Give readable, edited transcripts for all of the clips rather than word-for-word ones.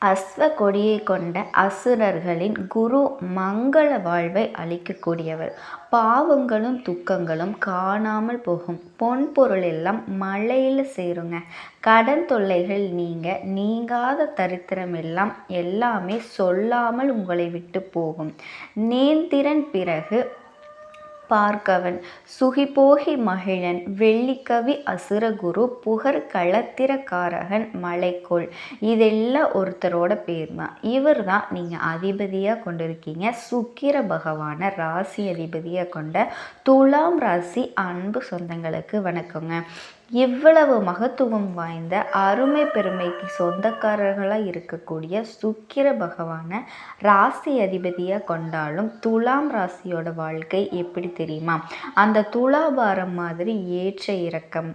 அஸ்வ கொடியை கொண்ட அசுரர்களின் குரு மங்கள வாழ்வை அளிக்கக்கூடியவர். பாவங்களும் துக்கங்களும் காணாமல் போகும். பொன் பொருள் எல்லாம் மழையில் சேருங்க. கடன் தொல்லைகள் நீங்காத தரித்திரம் எல்லாம் எல்லாமே சொல்லாமல் உங்களை விட்டு போகும். நேந்திரன் பிறகு பார்க்கவன் சுகிபோகி மகிழன் வெள்ளிக்கவி அசுரகுரு புகர் களத்திரக்காரகன் மலைக்கோள். இதெல்லாம் ஒருத்தரோட பேர் தான். இவர் தான் நீங்கள் அதிபதியாக கொண்டிருக்கீங்க. சுக்கிர பகவான ராசி அதிபதியாக கொண்ட துலாம் ராசி அன்பு சொந்தங்களுக்கு வணக்கங்க. இவ்வளவு மகத்துவம் வாய்ந்த அருமை பெருமைக்கு சொந்தக்காரர்களாக இருக்கக்கூடிய சுக்கிர பகவானை ராசி அதிபதியாக கொண்டாலும் துலாம் ராசியோட வாழ்க்கை எப்படி தெரியுமா? அந்த துலாபாரம் மாதிரி ஏற்ற இறக்கம்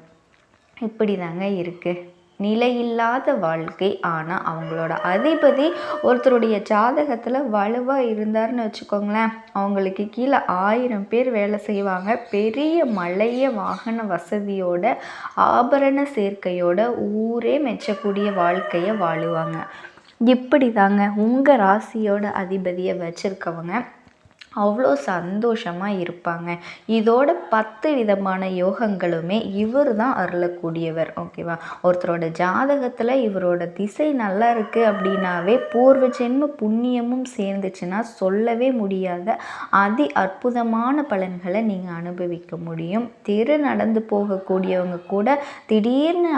இப்படி தாங்க இருக்குது. நிலையில்லாத வாழ்க்கை. ஆனால் அவங்களோட அதிபதி ஒருத்தருடைய ஜாதகத்தில் வலுவாக இருந்தார்னு வச்சுக்கோங்களேன், அவங்களுக்கு கீழே 1000 பேர் வேலை செய்வாங்க. பெரிய மலைய வாகன வசதியோட ஆபரண சேர்க்கையோட ஊரே மெச்சக்கூடிய வாழ்க்கையை வாழுவாங்க. இப்படி தாங்க உங்கள் ராசியோட அதிபதியை வச்சுருக்கவங்க அவ்வளோ சந்தோஷமாக இருப்பாங்க. இதோட 10 விதமான யோகங்களுமே இவர் தான் அருளக்கூடியவர். ஓகேவா? ஒருத்தரோட ஜாதகத்தில் இவரோட திசை நல்லா இருக்குது அப்படின்னாவே பூர்வ ஜென்ம புண்ணியமும் சேர்ந்துச்சுன்னா சொல்லவே முடியாத அதி அற்புதமான பலன்களை நீங்கள் அனுபவிக்க முடியும். நடந்து போகக்கூடியவங்க கூட திடீர்னு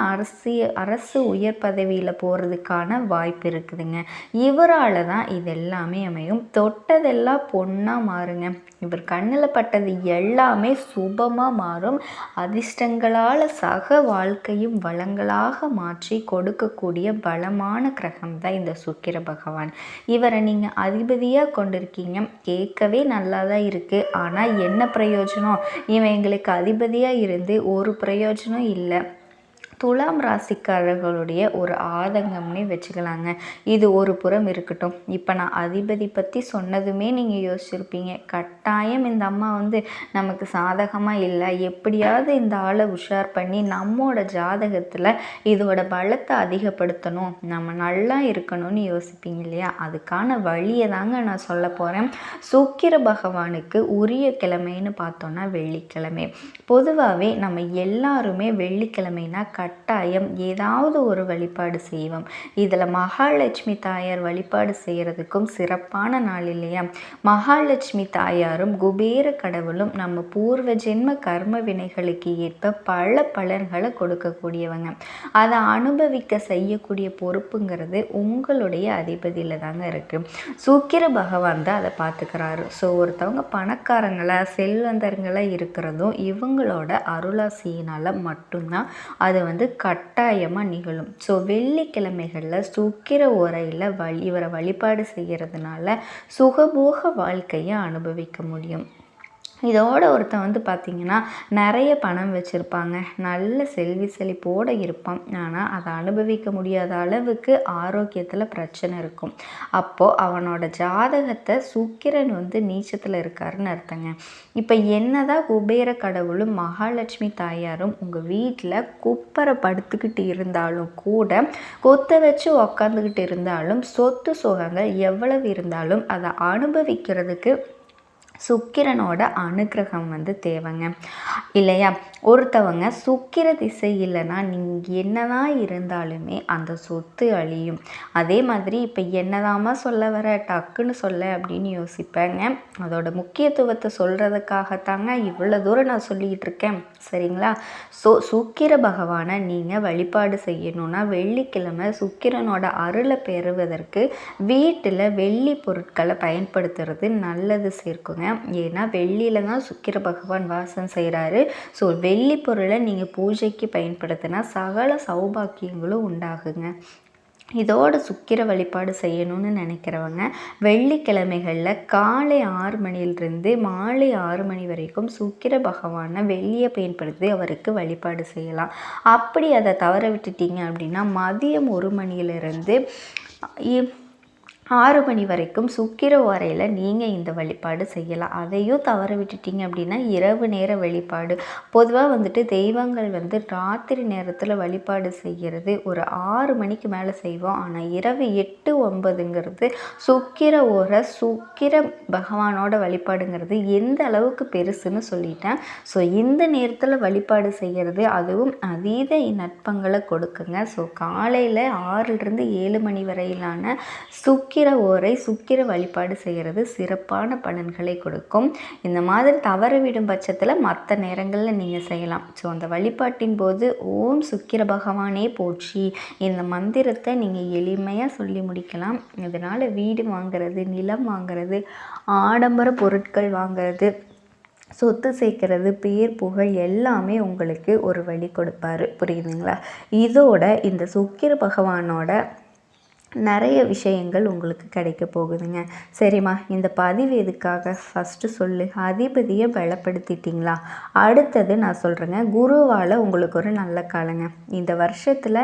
அரசு உயர் பதவியில் போகிறதுக்கான வாய்ப்பு இருக்குதுங்க. இவரால் தான் இதெல்லாமே அமையும். தொட்டதெல்லாம் பொண்ணாக மாறுங்க. இவர் கண்ணில் பட்டது எல்லாமே சுபமாக மாறும். அதிர்ஷ்டங்களால் சக வாழ்க்கையும் வளங்களாக மாற்றி கொடுக்கக்கூடிய பலமான கிரகம் தான் இந்த சுக்கிர பகவான். இவரை நீங்கள் அதிபதியாக கொண்டிருக்கீங்க. கேட்கவே நல்லா தான் இருக்குது. ஆனால் என்ன பிரயோஜனம்? இவன் எங்களுக்கு அதிபதியாக இருந்து ஒரு பிரயோஜனம் இல்லை. துலாம் ராசிக்காரர்களுடைய ஒரு ஆதங்கம்னே வச்சுக்கலாங்க. இது ஒரு புறம் இருக்கட்டும். இப்போ நான் அதிபதி பற்றி சொன்னதுமே நீங்கள் யோசிச்சிருப்பீங்க, கட்டாயம் இந்த அம்மா நமக்கு சாதகமாக இல்லை, எப்படியாவது இந்த ஆளை உஷார் பண்ணி நம்மோட ஜாதகத்தில் இதோட பலத்தை அதிகப்படுத்தணும், நம்ம நல்லா இருக்கணும்னு யோசிப்பீங்க இல்லையா? அதுக்கான வழியை தாங்க நான் சொல்ல போகிறேன். சுக்கிர பகவானுக்கு உரிய கிழமைன்னு பார்த்தோன்னா வெள்ளிக்கிழமை. பொதுவாகவே நம்ம எல்லாருமே வெள்ளிக்கிழமைனா கட்டாயம் ஏதாவது ஒரு வழிபாடு செய்வோம். இதில் மகாலட்சுமி தாயார் வழிபாடு செய்கிறதுக்கும் சிறப்பான நாள் இல்லையா? மகாலட்சுமி தாயாரும் குபேர கடவுளும் நம்ம பூர்வ ஜென்ம கர்ம வினைகளுக்கு ஏற்ப பல பலன்களை கொடுக்கக்கூடியவங்க. அதை அனுபவிக்க செய்யக்கூடிய பொறுப்புங்கிறது உங்களுடைய அதிபதியில் தாங்க இருக்குது. சுக்கிர பகவான் தான் அதை பார்த்துக்கிறாரு. ஸோ ஒருத்தவங்க பணக்காரங்களாக செல்வந்தர்களாக இருக்கிறதும் இவங்களோட அருளாசியினால் மட்டும்தான் அது கட்டாயமாக நிகழும். ஸோ வெள்ளிக்கிழமைகளில் சுக்கிர உரையில் இவரை வழிபாடு செய்கிறதுனால சுகபோக வாழ்க்கையை அனுபவிக்க முடியும். இதோட ஒருத்தன் பார்த்திங்கன்னா நிறைய பணம் வச்சுருப்பாங்க, நல்ல செல்வி செழிப்போடு இருப்பான். ஆனால் அதை அனுபவிக்க முடியாத அளவுக்கு ஆரோக்கியத்தில் பிரச்சனை இருக்கும். அப்போது அவனோட ஜாதகத்தை சுக்கிரன் நீச்சத்தில் இருக்காருன்னு அர்த்தங்க. இப்போ என்னதான் குபேர கடவுளும் மகாலட்சுமி தாயாரும் உங்கள் வீட்டில் குப்பரை படுத்துக்கிட்டு இருந்தாலும் கூட, கொத்த வச்சு உக்காந்துக்கிட்டு இருந்தாலும், சொத்து சுகங்கள் எவ்வளவு இருந்தாலும் அதை அனுபவிக்கிறதுக்கு சுக்கிரனோட அனுகிரகம் தேவைங்க இல்லையா? ஒருத்தவங்க சுக்கிர திசை இல்லைன்னா நீங்கள் என்னதான் இருந்தாலுமே அந்த சொத்து அழியும். அதே மாதிரி இப்போ என்னதாம்மா சொல்ல வர, டக்குன்னு சொல்ல அப்படின்னு யோசிப்பேங்க. அதோட முக்கியத்துவத்தை சொல்கிறதுக்காகத்தாங்க இவ்வளோ தூரம் நான் சொல்லிக்கிட்டு இருக்கேன், சரிங்களா? சுக்கிர பகவானை நீங்கள் வழிபாடு செய்யணும்னா வெள்ளிக்கிழமை சுக்கிரனோட அருளை பெறுவதற்கு வீட்டில் வெள்ளி பொருட்களை பயன்படுத்துறது நல்லது சேர்க்குங்க. ஏன்னா வெள்ளியில் தான் சுக்கிர பகவான் வாசம் செய்கிறாரு. ஸோ வெள்ளி பொருளை நீங்கள் பூஜைக்கு பயன்படுத்தினா சகல சௌபாக்கியங்களும் உண்டாகுங்க. இதோட சுக்கிர வழிபாடு செய்யணும்னு நினைக்கிறவங்க வெள்ளிக்கிழமைகளில் காலை 6 மணிலிருந்து மாலை 6 மணி வரைக்கும் சுக்கிர பகவானை வெள்ளியை பயன்படுத்தி அவருக்கு வழிபாடு செய்யலாம். அப்படி அதை தவற விட்டுட்டீங்க அப்படின்னா மதியம் 1 மணியிலிருந்து 6 மணி வரைக்கும் சுக்கிர ஓரையில் நீங்கள் இந்த வழிபாடு செய்யலாம். அதையும் தவற விட்டுட்டீங்க அப்படின்னா இரவு நேர வழிபாடு. பொதுவாக வந்துட்டு தெய்வங்கள் வந்து ராத்திரி நேரத்தில் வழிபாடு செய்கிறது ஒரு 6 மணிக்கு மேலே செய்வோம். ஆனால் இரவு 8, 9ங்கிறது சுக்கிர ஓரை, சுக்கிர பகவானோட வழிபாடுங்கிறது எந்த அளவுக்கு பெருசுன்னு சொல்லிட்டேன். ஸோ இந்த நேரத்தில் வழிபாடு செய்கிறது அதுவும் அதீத நட்பங்களை கொடுக்குங்க. ஸோ காலையில் 6லிருந்து 7 மணி வரையிலான சுக்கிர ஓரை, சுக்கிர வழிபாடு செய்கிறது சிறப்பான பலன்களை கொடுக்கும். இந்த மாதிரி தவற விடும் பட்சத்தில் மற்ற நேரங்களில் நீங்கள் செய்யலாம். ஸோ அந்த வழிபாட்டின் போது ஓம் சுக்கிர பகவானே போற்றி இந்த மந்திரத்தை நீங்கள் எளிமையாக சொல்லி முடிக்கலாம். இதனால் வீடு வாங்கிறது, நிலம் வாங்கிறது, ஆடம்பர பொருட்கள் வாங்கிறது, சொத்து சேர்க்கறது, பேர் புகழ் எல்லாமே உங்களுக்கு ஒரு வழி கொடுப்பாரு. புரியுதுங்களா? இதோட இந்த சுக்கிர பகவானோட நிறைய விஷயங்கள் உங்களுக்கு கிடைக்க போகுதுங்க. சரிம்மா, இந்த பதிவு எதுக்காக ஃபஸ்ட்டு சொல்லு. அதிபதியை பலப்படுத்திட்டிங்களா? அடுத்தது நான் சொல்கிறேங்க, குருவால் உங்களுக்கு ஒரு நல்ல காலங்க. இந்த வருஷத்தில்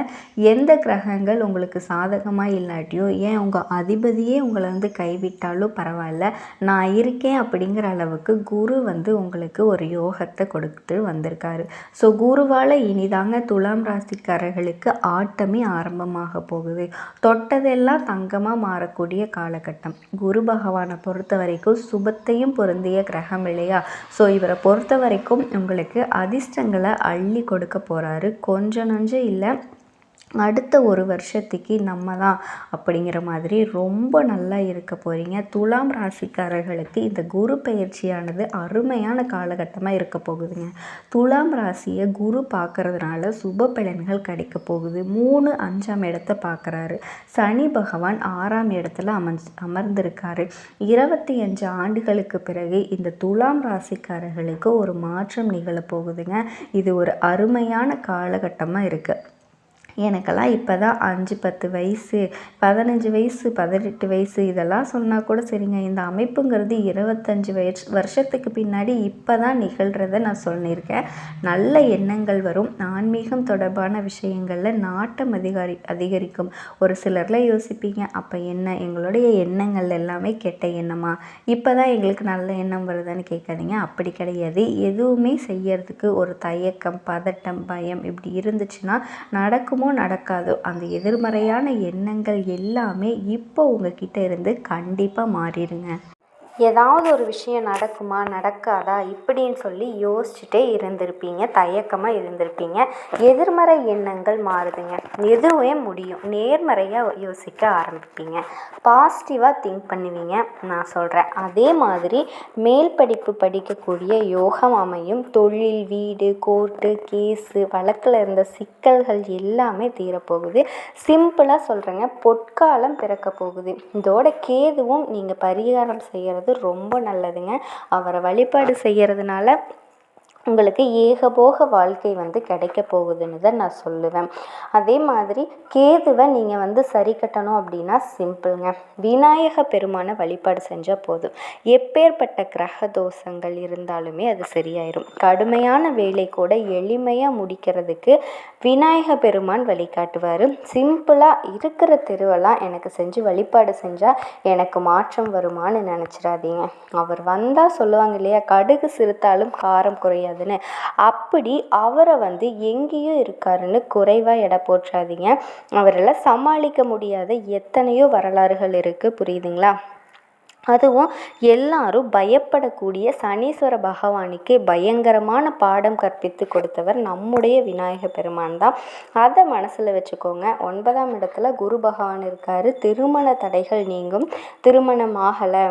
எந்த கிரகங்கள் உங்களுக்கு சாதகமாக இல்லாட்டியோ, ஏன் உங்கள் அதிபதியே உங்களை வந்து கைவிட்டாலும் பரவாயில்ல, நான் இருக்கேன் அப்படிங்கிற அளவுக்கு குரு வந்து உங்களுக்கு ஒரு யோகத்தை கொடுத்து வந்திருக்காரு. ஸோ குருவால் இனிதாங்க துலாம் ராசிக்காரர்களுக்கு ஆட்டமே ஆரம்பமாக போகுது. தொட்டதெல்லாம் தங்கமாக மாறக்கூடிய காலகட்டம். குரு பகவானை பொறுத்த வரைக்கும் சுபத்தையும் பொருந்திய கிரகம் இல்லையா? ஸோ இவரை பொறுத்த வரைக்கும் உங்களுக்கு அதிர்ஷ்டங்களை அள்ளி கொடுக்க போகிறாரு. கொஞ்சம் நஞ்சம் இல்லை, அடுத்த ஒரு வருஷத்துக்கு நம்ம தான் அப்படிங்கிற மாதிரி ரொம்ப நல்லா இருக்க போகிறீங்க. துலாம் ராசிக்காரர்களுக்கு இந்த குரு பயிற்சியானது அருமையான காலகட்டமாக இருக்க போகுதுங்க. துலாம் ராசியை குரு பார்க்கறதுனால சுப பலன்கள் கிடைக்க போகுது. 3, 5ஆம் இடத்தை பார்க்குறாரு. சனி பகவான் 6ஆம் இடத்துல அமர்ந்திருக்காரு. 25 ஆண்டுகளுக்கு பிறகு இந்த துலாம் ராசிக்காரர்களுக்கு ஒரு மாற்றம் நிகழப்போகுதுங்க. இது ஒரு அருமையான காலகட்டமாக இருக்குது. எனக்கெல்லாம் இப்போ தான் 5, 10 வயசு, 15 வயசு, 18 வயசு இதெல்லாம் சொன்னால் கூட சரிங்க. இந்த அமைப்புங்கிறது 25 வருஷத்துக்கு பின்னாடி இப்போ தான் நிகழ்கிறத நான் சொல்லியிருக்கேன். நல்ல எண்ணங்கள் வரும். ஆன்மீகம் தொடர்பான விஷயங்களில் நாட்டம் அதிகரிக்கும். ஒரு சிலர்லாம் யோசிப்பீங்க, அப்போ என்ன எங்களுடைய எண்ணங்கள் எல்லாமே கெட்ட எண்ணமா, இப்போ தான் எங்களுக்கு நல்ல எண்ணம் வருதான்னு கேட்காதீங்க. அப்படி கிடையாது. எதுவுமே செய்யறதுக்கு ஒரு தயக்கம், பதட்டம், பயம் இப்படி இருந்துச்சுன்னா நடக்குமோ நடக்காதோ அந்த எதிர்மறையான எண்ணங்கள் எல்லாமே இப்போ உங்ககிட்ட இருந்து கண்டிப்பாக மாறிடுங்க. ஏதாவது ஒரு விஷயம் நடக்குமா நடக்காதா இப்படின்னு சொல்லி யோசிச்சுட்டே இருந்திருப்பீங்க, தயக்கமாக இருந்திருப்பீங்க. எதிர்மறை எண்ணங்கள் மாறுதுங்க. எதுவே முடியும், நேர்மறையாக யோசிக்க ஆரம்பிப்பீங்க, பாசிட்டிவாக திங்க் பண்ணுவீங்க. நான் சொல்கிறேன், அதே மாதிரி மேல் படிப்பு படிக்கக்கூடிய யோகம் அமையும். தொழில், வீடு, கோர்ட்டு கேஸு, வழக்கில் இருந்த சிக்கல்கள் எல்லாமே தீரப்போகுது. சிம்பிளாக சொல்கிறேங்க, பொற்காலம் பிறக்க போகுது. இதோட கேதுவும் நீங்கள் பரிகாரம் செய்கிறது ரொம்ப நல்லதுங்க. அவரை வழிபாடு செய்கிறதுனால உங்களுக்கு ஏகபோக வாழ்க்கை வந்து கிடைக்க போகுதுன்னு தான் நான் சொல்லுவேன். அதே மாதிரி கேதுவை நீங்கள் வந்து சரி கட்டணும் அப்படின்னா சிம்பிளுங்க. விநாயக பெருமானை வழிபாடு செஞ்சால் போதும். எப்பேற்பட்ட கிரக தோஷங்கள் இருந்தாலுமே அது சரியாயிரும். கடுமையான வேலை கூட எளிமையாக முடிக்கிறதுக்கு விநாயக பெருமான் வழிகாட்டுவார். சிம்பிளாக இருக்கிற திருவெல்லாம் எனக்கு செஞ்சு வழிபாடு செஞ்சால் எனக்கு மாற்றம் வருமானு நினச்சிடாதீங்க. அவர் வந்தால் சொல்லுவாங்க இல்லையா, கடுகு சிறுத்தாலும் காரம் குறையாது. அப்படி அவரை வந்து எங்கேயோ இருக்காருன்னு குறைவாக எடை போற்றாதீங்க. அவரெல்லாம் சமாளிக்க முடியாத எத்தனையோ வரலாறுகள் இருக்குது. புரியுதுங்களா? அதுவும் எல்லாரும் பயப்படக்கூடிய சனீஸ்வர பகவானுக்கு பயங்கரமான பாடம் கற்பித்து கொடுத்தவர் நம்முடைய விநாயக பெருமான் தான். அதை மனசில் வச்சுக்கோங்க. 9ஆம் இடத்துல குரு பகவான் இருக்கார். திருமண தடைகள் நீங்கும். திருமணம் ஆகலை,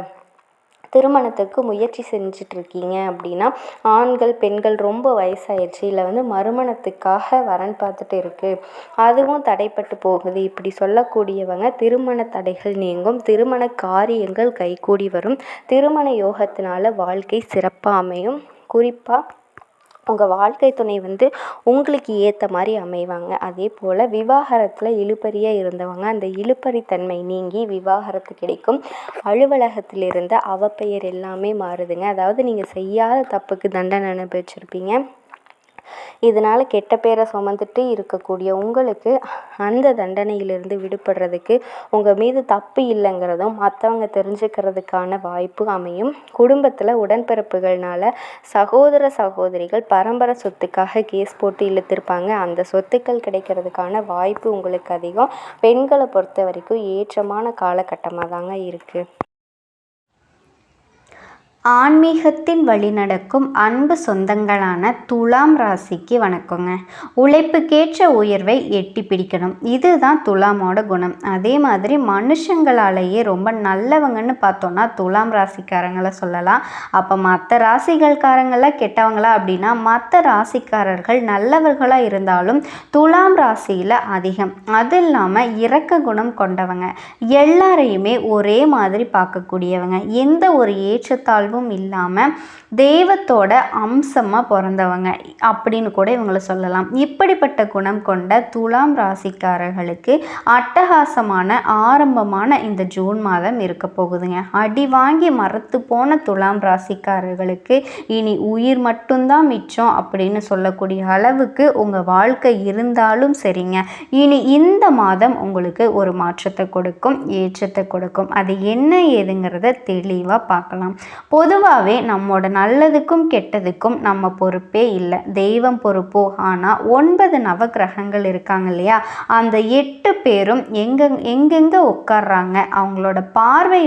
திருமணத்துக்கு முயற்சி செஞ்சிட்ருக்கீங்க அப்படின்னா, ஆண்கள் பெண்கள் ரொம்ப வயசாயிடுச்சு, இல்லை வந்து மறுமணத்துக்காக வரன் பார்த்துட்டு இருக்குது, அதுவும் தடைப்பட்டு போகுது, இப்படி சொல்லக்கூடியவங்க திருமண தடைகள் நீங்கும். திருமண காரியங்கள் கைகூடி வரும். திருமண யோகத்தினால வாழ்க்கை சிறப்பாக அமையும். குறிப்பாக உங்கள் வாழ்க்கை துணை வந்து உங்களுக்கு ஏற்ற மாதிரி அமைவாங்க. அதே போல் விவாகரத்தில் இழுபறியாக இருந்தவங்க அந்த இழுபறித்தன்மை நீங்கி விவாகரத்து கிடைக்கும். அலுவலகத்தில் இருந்த அவப்பெயர் எல்லாமே மாறுதுங்க. அதாவது நீங்கள் செய்யாத தப்புக்கு தண்டனை அனுபவிச்சிருப்பீங்க. இதனால் கெட்ட பேரை சுமந்துட்டு இருக்கக்கூடிய உங்களுக்கு அந்த தண்டனையிலிருந்து விடுபடுறதுக்கு உங்கள் மீது தப்பு இல்லைங்கிறதும் மற்றவங்க தெரிஞ்சுக்கிறதுக்கான வாய்ப்பு அமையும். குடும்பத்தில் உடன்பிறப்புகள்னால சகோதர சகோதரிகள் பரம்பரை சொத்துக்காக கேஸ் போட்டு இழுத்திருப்பாங்க. அந்த சொத்துக்கள் கிடைக்கிறதுக்கான வாய்ப்பு உங்களுக்கு அதிகம். பெண்களை பொறுத்த வரைக்கும் ஏற்றமான காலகட்டமாக தாங்க இருக்குது. ஆன்மீகத்தின் வழிநடக்கும் அன்பு சொந்தங்களான துலாம் ராசிக்கு வணக்கங்க. உழைப்புக்கேற்ற உயர்வை எட்டி பிடிக்கணும், இதுதான் துலாமோட குணம். அதே மாதிரி மனுஷங்களாலேயே ரொம்ப நல்லவங்கன்னு பார்த்தோன்னா துலாம் ராசிக்காரங்களை சொல்லலாம். அப்போ மற்ற ராசிகள்காரங்களாம் கெட்டவங்களா அப்படின்னா மற்ற ராசிக்காரர்கள் நல்லவர்களாக இருந்தாலும் துலாம் ராசியில் அதிகம். அது இல்லாமல் இரக்க குணம் கொண்டவங்க, எல்லாரையுமே ஒரே மாதிரி பார்க்கக்கூடியவங்க, எந்த ஒரு ஏற்றத்தாழ்வும் இல்லாமல் தெய்வத்தோட அம்சமாக பிறந்தவங்க அப்படின்னு கூட இவங்களை சொல்லலாம். இப்படிப்பட்ட குணம் கொண்ட துலாம் ராசிக்காரர்களுக்கு அட்டகாசமான ஆரம்பமான இந்த ஜூன் மாதம் இருக்க போகுதுங்க. அடி வாங்கி மரத்து போன துலாம் ராசிக்காரர்களுக்கு இனி உயிர் மட்டும்தான் மிச்சம் அப்படின்னு சொல்லக்கூடிய அளவுக்கு உங்கள் வாழ்க்கை இருந்தாலும் சரிங்க, இனி இந்த மாதம் உங்களுக்கு ஒரு மாற்றத்தை கொடுக்கும், ஏற்றத்தை கொடுக்கும். அது என்ன ஏதுங்கிறத தெளிவாக பார்க்கலாம். பொதுவாகவே நம்மோட நல்லதுக்கும் கெட்டதுக்கும் நம்ம பொறுப்பே இல்லை, தெய்வம் பொறுப்போ. ஆனால் 9 நவகிரகங்கள் இருக்காங்க இல்லையா, அந்த 8 பேரும் எங்கெங்கே உட்கார்றாங்க, அவங்களோட பார்வை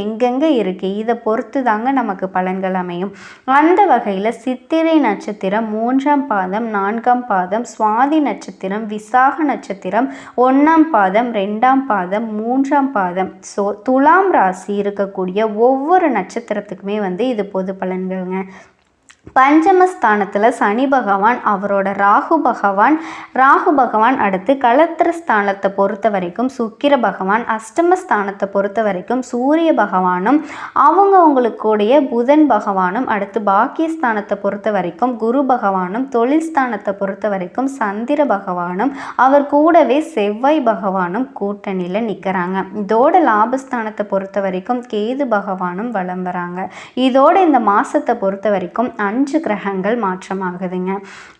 எங்கெங்கே இருக்குது, இதை பொறுத்து தாங்க நமக்கு பலன்கள் அமையும். அந்த வகையில் சித்திரை நட்சத்திரம் 3ஆம் பாதம் 4ஆம் பாதம், சுவாதி நட்சத்திரம் விசாக நட்சத்திரம் 1ஆம் பாதம் 2ஆம் பாதம் 3ஆம் பாதம். ஸோ துலாம் ராசி இருக்கக்கூடிய ஒவ்வொரு நட்சத்திரத்துக்குமே இது பொது பலன்கள்ங்க. பஞ்சமஸ்தானத்தில் சனி பகவான், அவரோட ராகு பகவான் அடுத்து களத்திர ஸ்தானத்தை பொறுத்த வரைக்கும் சுக்கிர பகவான், அஷ்டமஸ்தானத்தை பொறுத்த வரைக்கும் சூரிய பகவானும் அவங்களுக்குடைய புதன் பகவானும், அடுத்து பாக்கியஸ்தானத்தை பொறுத்த வரைக்கும் குரு பகவானும், தொழில் ஸ்தானத்தை பொறுத்த வரைக்கும் சந்திர பகவானும், அவர் கூடவே செவ்வாய் பகவானும் கூட்டணியில் நிற்கிறாங்க. இதோட லாபஸ்தானத்தை பொறுத்த வரைக்கும் கேது பகவானும் வலம் வராங்க. இதோட இந்த மாதத்தை பொறுத்த வரைக்கும் 5 கிரகங்கள் மாற்றமாகுதுங்க.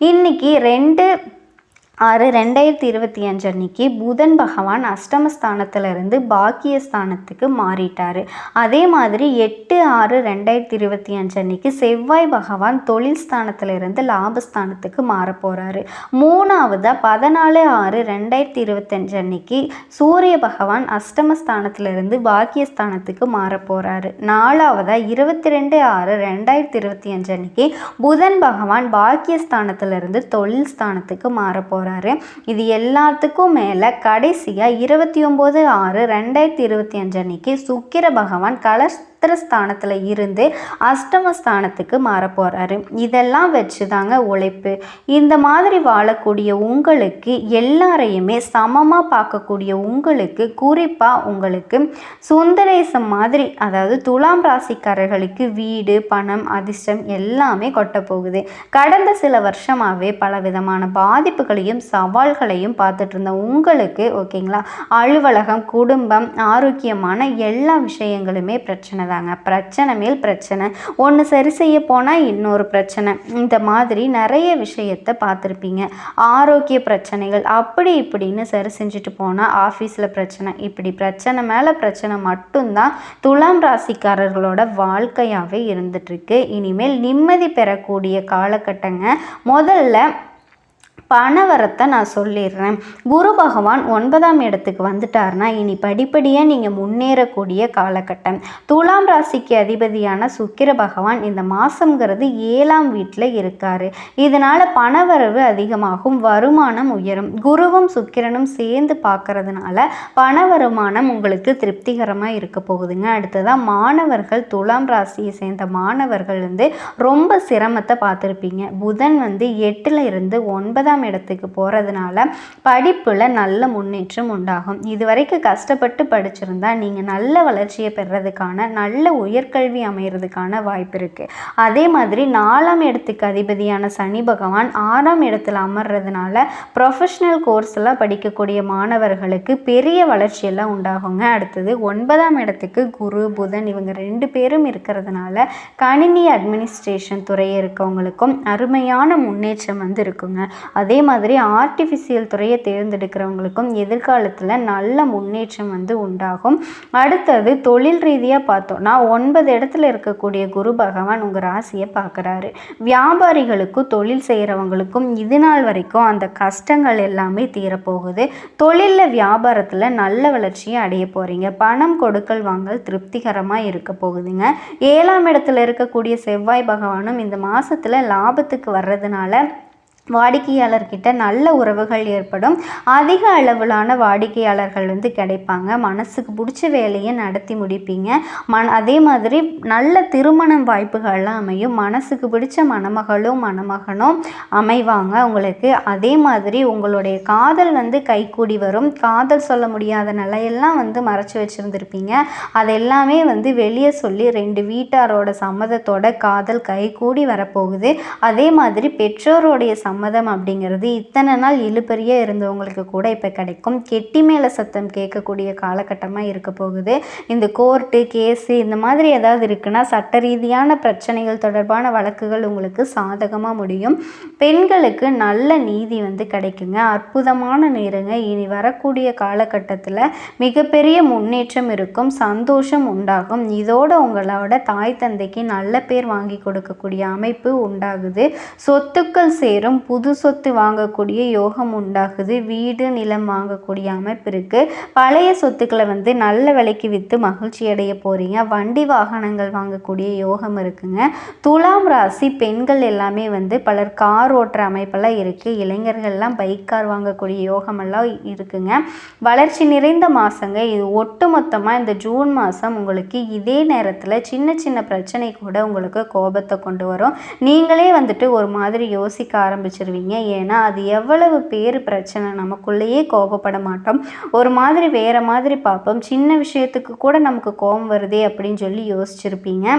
இன்னைக்கு 2/6/2025 அன்னைக்கு புதன் பகவான் அஷ்டமஸ்தானத்திலிருந்து பாக்கியஸ்தானத்துக்கு மாறிட்டார். அதே மாதிரி 8/6/2025 அன்னைக்கு செவ்வாய் பகவான் தொழில் ஸ்தானத்திலிருந்து லாபஸ்தானத்துக்கு மாற போகிறாரு. 3ஆவதாக 14/6/2025 அன்னைக்கு சூரிய பகவான் அஷ்டமஸ்தானத்திலிருந்து பாக்கியஸ்தானத்துக்கு மாற போகிறாரு. 4ஆவதாக 22/6/2025 அன்னைக்கு புதன் பகவான் பாக்கியஸ்தானத்திலிருந்து தொழில் ஸ்தானத்துக்கு மாற போகிறார். இது எல்லாத்துக்கும் மேலே கடைசியாக 29/6/2025 அன்னைக்கு சுக்கிர பகவான் ஸ்தானத்தில் இருந்து அஷ்டமஸ்தானத்துக்கு மாற போகிறாரு. இதெல்லாம் வச்சு தாங்க உழைப்பு. இந்த மாதிரி வாழக்கூடிய உங்களுக்கு, எல்லாரையுமே சமமாக பார்க்கக்கூடிய உங்களுக்கு, குறிப்பாக உங்களுக்கு சுந்தரேசம் மாதிரி, அதாவது துலாம் ராசிக்காரர்களுக்கு வீடு, பணம், அதிர்ஷ்டம் எல்லாமே கொட்ட போகுது. கடந்த சில வருஷமாகவே பல விதமான பாதிப்புகளையும் சவால்களையும் பார்த்துட்டு இருந்த உங்களுக்கு, ஓகேங்களா, அலுவலகம், குடும்பம், ஆரோக்கியமான எல்லா விஷயங்களுமே பிரச்சனை தாங்க. பிரச்சனை மேல் பிரச்சனை, ஒன்று சரி செய்ய போனால் இன்னொரு பிரச்சனை, இந்த மாதிரி நிறைய விஷயத்தை பார்த்துருப்பீங்க. ஆரோக்கிய பிரச்சனைகள் அப்படி இப்படின்னு சரி செஞ்சுட்டு போனால் ஆஃபீஸில் பிரச்சனை, இப்படி பிரச்சனை மேலே பிரச்சனை மட்டும்தான் துலாம் ராசிக்காரர்களோட வாழ்க்கையாகவே இருந்துகிட்ருக்கு. இனிமேல் நிம்மதி பெறக்கூடிய காலகட்டங்க. முதல்ல பணவரத்தை நான் சொல்லிடுறேன். குரு பகவான் 9ஆம் இடத்துக்கு வந்துட்டார்னா இனி படிப்படியாக நீங்கள் முன்னேறக்கூடிய காலகட்டம். துலாம் ராசிக்கு அதிபதியான சுக்கிர பகவான் இந்த மாதங்கிறது 7ஆம் வீட்டில் இருக்கார். இதனால் பணவரவு அதிகமாகும், வருமானம் உயரும். குருவும் சுக்கிரனும் சேர்ந்து பார்க்கறதுனால பண வருமானம் உங்களுக்கு திருப்திகரமாக இருக்க போகுதுங்க. அடுத்ததாக மாணவர்கள், துலாம் ராசியை சேர்ந்த மாணவர்கள் ரொம்ப சிரமத்தை பார்த்துருப்பீங்க. புதன் 8ல் இருந்து 9ஆம் 9ஆம் இடத்துக்கு போகிறதுனால படிப்பில் நல்ல முன்னேற்றம் உண்டாகும். இதுவரைக்கும் கஷ்டப்பட்டு படிச்சிருந்தா நீங்கள் நல்ல வளர்ச்சியை பெறதுக்கான நல்ல உயர்கல்வி அமைகிறதுக்கான வாய்ப்பு இருக்குது. அதே மாதிரி 4ஆம் இடத்துக்கு அதிபதியான சனி பகவான் 6ஆம் இடத்துல அமர்றதுனால ப்ரொஃபஷ்னல் கோர்ஸ் எல்லாம் படிக்கக்கூடிய மாணவர்களுக்கு பெரிய வளர்ச்சியெல்லாம் உண்டாகுங்க. அடுத்தது 9ஆம் இடத்துக்கு குரு புதன் இவங்க 2 பேரும் இருக்கிறதுனால கணினி அட்மினிஸ்ட்ரேஷன் துறையை இருக்கவங்களுக்கும் அருமையான முன்னேற்றம் இருக்குங்க. அதே மாதிரி ஆர்டிஃபிஷியல் துறையை தேர்ந்தெடுக்கிறவங்களுக்கும் எதிர்காலத்தில் நல்ல முன்னேற்றம் உண்டாகும். அடுத்தது தொழில் ரீதியாக பார்த்தோன்னா 9 இடத்துல இருக்கக்கூடிய குரு பகவான் உங்கள் ராசியை பார்க்குறாரு. வியாபாரிகளுக்கும் தொழில் செய்கிறவங்களுக்கும் இது நாள் வரைக்கும் அந்த கஷ்டங்கள் எல்லாமே தீரப்போகுது. தொழிலில் வியாபாரத்தில் நல்ல வளர்ச்சியை அடைய போகிறீங்க. பணம் கொடுக்கல் வாங்கல் திருப்திகரமாக இருக்க போகுதுங்க. 7ஆம் இடத்துல இருக்கக்கூடிய செவ்வாய் பகவானும் இந்த மாதத்தில் லாபத்துக்கு வர்றதுனால வாடிக்கையாளர்கிட்ட நல்ல உறவுகள் ஏற்படும். அதிக அளவிலான வாடிக்கையாளர்கள் கிடைப்பாங்க. மனசுக்கு பிடிச்ச வேலையை நடத்தி முடிப்பீங்க. அதே மாதிரி நல்ல திருமணம் வாய்ப்புகள்லாம் அமையும். மனசுக்கு பிடிச்ச மணமகளும் மணமகனும் அமைவாங்க உங்களுக்கு. அதே மாதிரி உங்களுடைய காதல் கைகூடி வரும். காதல் சொல்ல முடியாத நிலையெல்லாம் மறைச்சி வச்சுருந்துருப்பீங்க. அதெல்லாமே வெளியே சொல்லி 2 வீட்டாரோட சம்மதத்தோட காதல் கைகூடி வரப்போகுது. அதே மாதிரி பெற்றோருடைய சம்மதம் அப்படிங்கிறது இத்தனை நாள் இழுபறியாக இருந்தவங்களுக்கு கூட இப்போ கிடைக்கும். கெட்டி மேலே சத்தம் கேட்கக்கூடிய காலகட்டமாக இருக்க போகுது. இந்த கோர்ட்டு கேஸு இந்த மாதிரி ஏதாவது இருக்குன்னா சட்ட ரீதியான பிரச்சனைகள் தொடர்பான வழக்குகள் உங்களுக்கு சாதகமாக முடியும். பெண்களுக்கு நல்ல நீதி கிடைக்குங்க. அற்புதமான நேரங்க. இனி வரக்கூடிய காலகட்டத்தில் மிகப்பெரிய முன்னேற்றம் இருக்கும். சந்தோஷம் உண்டாகும். இதோட உங்களோட தாய் தந்தைக்கு நல்ல பேர் வாங்கி கொடுக்கக்கூடிய அமைப்பு உண்டாகுது. சொத்துக்கள் சேரும். புது சொத்து வாங்கக்கூடிய யோகம் உண்டாகுது. வீடு நிலம் வாங்கக்கூடிய அமைப்பு இருக்குது. பழைய சொத்துக்களை நல்ல விலைக்கு விற்று மகிழ்ச்சி அடைய போகிறீங்க. வண்டி வாகனங்கள் வாங்கக்கூடிய யோகம் இருக்குங்க. துலாம் ராசி பெண்கள் எல்லாமே பலர் கார் ஓட்டுற அமைப்பெல்லாம் இருக்குது. இளைஞர்கள்லாம் பைக் கார் வாங்கக்கூடிய யோகமெல்லாம் இருக்குங்க. வளர்ச்சி நிறைந்த மாதங்க இது. ஒட்டு மொத்தமாக இந்த ஜூன் மாதம் உங்களுக்கு இதே நேரத்தில் சின்ன சின்ன பிரச்சனை கூட உங்களுக்கு கோபத்தை கொண்டு வரும். நீங்களே ஒரு மாதிரி யோசிக்க ஆரம்பிச்சிருவீங்க. ஏன்னா அது எவ்வளவு பேர் பிரச்சனை, நமக்குள்ளேயே கோபப்பட மாட்டோம். ஒரு மாதிரி வேற மாதிரி பார்ப்போம். சின்ன விஷயத்துக்கு கூட நமக்கு கோபம் வருதே அப்படின்னு சொல்லி யோசிச்சிருப்பீங்க.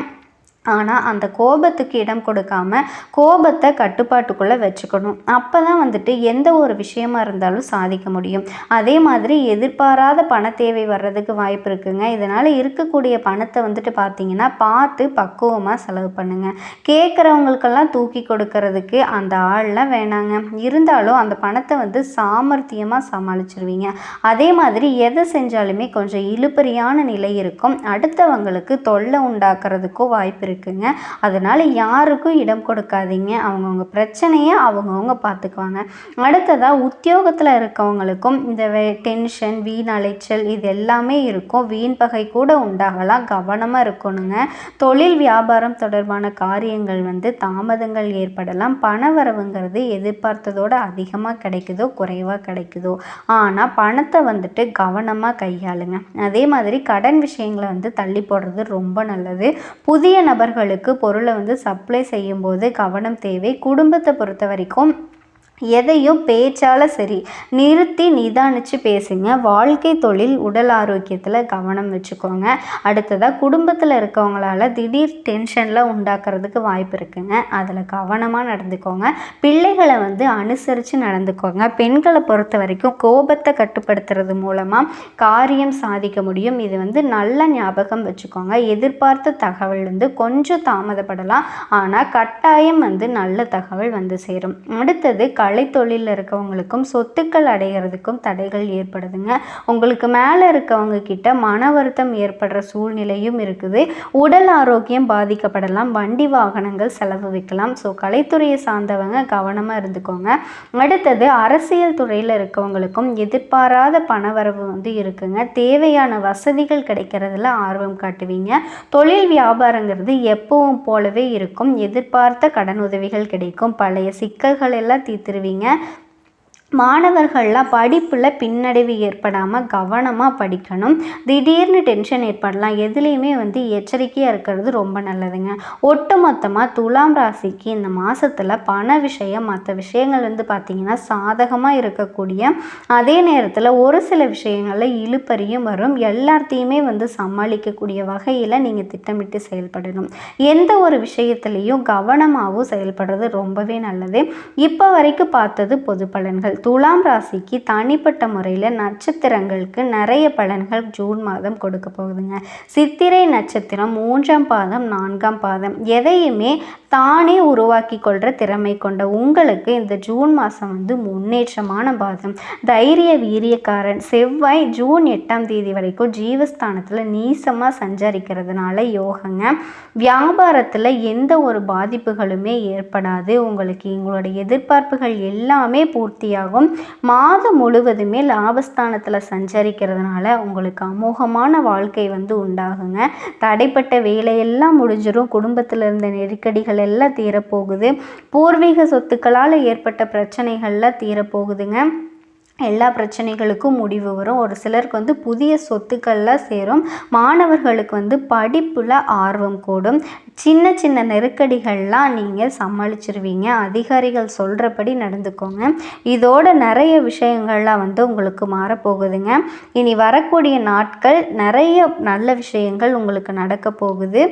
ஆனால் அந்த கோபத்துக்கு இடம் கொடுக்காம கோபத்தை கட்டுப்பாட்டுக்குள்ளே வச்சுக்கணும். அப்போ தான் எந்த ஒரு விஷயமா இருந்தாலும் சாதிக்க முடியும். அதே மாதிரி எதிர்பாராத பண தேவை வர்றதுக்கு வாய்ப்பு இருக்குங்க. இதனால் இருக்கக்கூடிய பணத்தை பார்த்தீங்கன்னா பார்த்து பக்குவமாக செலவு பண்ணுங்கள். கேட்குறவங்களுக்கெல்லாம் தூக்கி கொடுக்கறதுக்கு அந்த ஆள்லாம் வேணாங்க. இருந்தாலும் அந்த பணத்தை சாமர்த்தியமாக சமாளிச்சிருவீங்க. அதே மாதிரி எதை செஞ்சாலுமே கொஞ்சம் இழுபறியான நிலை இருக்கும். அடுத்தவங்களுக்கு தொல்லை உண்டாக்குறதுக்கும் வாய்ப்பு இருக்குங்க. அதனால் யாருக்கும் இடம் கொடுக்காதீங்க. அவங்கவுங்க பிரச்சனையை அவங்கவுங்க பார்த்துக்குவாங்க. அடுத்ததாக உத்தியோகத்தில் இருக்கவங்களுக்கும் இந்த டென்ஷன் வீண் அலைச்சல் இது எல்லாமே இருக்கும். வீண் பகை கூட உண்டாகலாம். கவனமாக இருக்கணுங்க. தொழில் வியாபாரம் தொடர்பான காரியங்கள் தாமதங்கள் ஏற்படலாம். பண வரவுங்கிறது எதிர்பார்த்ததோடு அதிகமாக கிடைக்குதோ குறைவாக கிடைக்குதோ, ஆனால் பணத்தை கவனமாக கையாளுங்க. அதே மாதிரி கடன் விஷயங்களை தள்ளி போடுறது ரொம்ப நல்லது. புதிய நபர்களுக்கு பொருளை சப்ளை செய்யும்போது கவனம் தேவை. குடும்பத்தை பொறுத்த வரைக்கும் எதையும் பேச்சால் சரி நிறுத்தி நிதானித்து பேசுங்க. வாழ்க்கை தொழில் உடல் ஆரோக்கியத்தில் கவனம் வச்சுக்கோங்க. அடுத்ததாக குடும்பத்தில் இருக்கவங்களால திடீர் டென்ஷனில் உண்டாக்குறதுக்கு வாய்ப்பு இருக்குங்க. அதில் கவனமாக நடந்துக்கோங்க. பிள்ளைகளை அனுசரித்து நடந்துக்கோங்க. பெண்களை பொறுத்த வரைக்கும் கோபத்தை கட்டுப்படுத்துறது மூலமாக காரியம் சாதிக்க முடியும். இது நல்ல ஞாபகம் வச்சுக்கோங்க. எதிர்பார்த்த தகவல் கொஞ்சம் தாமதப்படலாம், ஆனால் கட்டாயம் நல்ல தகவல் சேரும். அடுத்தது கலைத்தொழிலில் இருக்கவங்களுக்கும் சொத்துக்கள் அடைகிறதுக்கும் தடைகள் ஏற்படுதுங்க. உங்களுக்கு மேலே இருக்கவங்க கிட்ட மன வருத்தம் ஏற்படுற சூழ்நிலையும் இருக்குது. உடல் ஆரோக்கியம் பாதிக்கப்படலாம். வண்டி வாகனங்கள் செலவு வைக்கலாம். ஸோ கலைத்துறையை சார்ந்தவங்க கவனமாக இருந்துக்கோங்க. அடுத்தது அரசியல் துறையில் இருக்கவங்களுக்கும் எதிர்பாராத பணவரவு இருக்குங்க. தேவையான வசதிகள் கிடைக்கிறதுல ஆர்வம் காட்டுவீங்க. தொழில் வியாபாரங்கிறது எப்பவும் போலவே இருக்கும். எதிர்பார்த்த கடன் உதவிகள் கிடைக்கும். பழைய சிக்கல்கள் எல்லாம் தீர்த்துருவீங்க. மாணவர்கள்லாம் படிப்பில் பின்னடைவு ஏற்படாமல் கவனமாக படிக்கணும். திடீர்னு டென்ஷன் ஏற்படலாம். எதுலேயுமே எச்சரிக்கையாக இருக்கிறது ரொம்ப நல்லதுங்க. ஒட்டுமொத்தமாக துலாம் ராசிக்கு இந்த மாதத்தில் பண விஷயம் மற்ற விஷயங்கள் பார்த்திங்கன்னா சாதகமாக இருக்கக்கூடிய அதே நேரத்தில் ஒரு சில விஷயங்களில் இழுபறியும் வரும். எல்லாத்தையுமே சமாளிக்கக்கூடிய வகையில் நீங்கள் திட்டமிட்டு செயல்படணும். எந்த ஒரு விஷயத்துலேயும் கவனமாகவும் செயல்படுறது ரொம்பவே நல்லது. இப்போ வரைக்கும் பார்த்தது பொது பலன்கள். துலாம் ராசிக்கு தனிப்பட்ட முறையில் நட்சத்திரங்களுக்கு நிறைய பலன்கள் ஜூன் மாதம் கொடுக்க போகுதுங்க. சித்திரை நட்சத்திரம் 3ஆம் பாதம் 4ஆம் பாதம் எதையுமே தானே உருவாக்கி கொள்கிற திறமை கொண்ட உங்களுக்கு இந்த ஜூன் மாதம் முன்னேற்றமான பாதம். தைரிய வீரியக்காரன் செவ்வாய் ஜூன் 8ஆம் தேதி வரைக்கும் ஜீவஸ்தானத்தில் நீசமாக சஞ்சரிக்கிறதுனால யோகங்க. வியாபாரத்தில் எந்த ஒரு பாதிப்புகளுமே ஏற்படாது. உங்களுக்கு உங்களுடைய எதிர்பார்ப்புகள் எல்லாமே பூர்த்தியாகும். மாதம் முழுவதுமே லாபஸ்தானத்தில் சஞ்சரிக்கிறதுனால உங்களுக்கு அமோகமான வாழ்க்கை உண்டாகுங்க. தடைப்பட்ட வேலையெல்லாம் முடிஞ்சிடும். குடும்பத்தில் இருந்த நெருக்கடிகள் எல்லாம் தீரப்போகுது. பூர்வீக சொத்துக்களால் ஏற்பட்ட பிரச்சனைகள்லாம் தீரப்போகுதுங்க. எல்லா பிரச்சனைகளுக்கும் முடிவு வரும். ஒரு சிலருக்கு புதிய சொத்துக்கள்லாம் சேரும். மாணவர்களுக்கு படிப்பில் ஆர்வம் கூடும். சின்ன சின்ன நெருக்கடிகள்லாம் நீங்கள் சமாளிச்சிருவீங்க. அதிகாரிகள் சொல்கிறபடி நடந்துக்கோங்க. இதோட நிறைய விஷயங்கள்லாம் உங்களுக்கு மாறப்போகுதுங்க. இனி வரக்கூடிய நாட்கள் நிறைய நல்ல விஷயங்கள் உங்களுக்கு நடக்க போகுது.